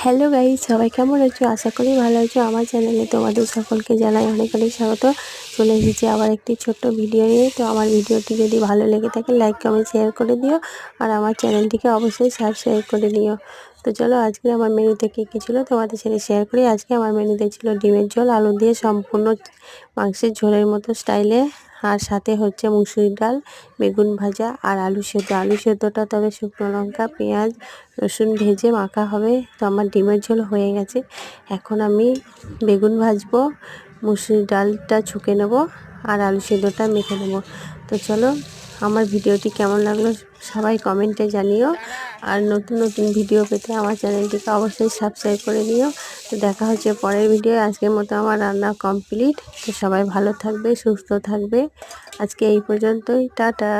Hello guys, সবাই কেমন আছো? আশা করি ভালো আছো। আমার চ্যানেলে তোমাদের সকলকে জানাই অনেক অনেক স্বাগত। চলে এসেছি আবার একটি ছোট্ট ভিডিও নিয়ে। তো আমার ভিডিওটি যদি ভালো লেগে থাকে লাইক কমেন্ট শেয়ার করে দিও, আর আমার চ্যানেলটিকে অবশ্যই সাবস্ক্রাইব করে নিও। তো চলো আজকে আমার মেনুতে কী কী ছিল তোমাদের সাথে শেয়ার করি। আজকে আমার মেনুতে ছিল ডিমের ঝোল, আলু দিয়ে সম্পূর্ণ মাংসের ঝোলের মতো স্টাইলে, আর সাথে হচ্ছে মুসুরির ডাল, বেগুন ভাজা আর আলু সেদ্ধ। আলু সেদ্ধটা তবে শুকনো লঙ্কা পেঁয়াজ রসুন ভেজে মাখা হবে। তো আমার ডিমের ঝোল হয়ে গেছে। এখন আমি বেগুন ভাজবো, মুসুরির ডালটা ছুঁকে নেব আর আলু সেদ্ধটা মেখে নেব। তো চলো, আমার ভিডিওটি কেমন লাগলো সবাই কমেন্টে জানিও, আর নতুন নতুন ভিডিও পেতে আমার চ্যানেলটিকে অবশ্যই সাবস্ক্রাইব করে নিও। তো দেখা হচ্ছে পরের ভিডিও। আজকের মতো আমার রান্না কমপ্লিট। তো সবাই ভালো থাকবে, সুস্থ থাকবে। আজকে এই পর্যন্তই, টাটা।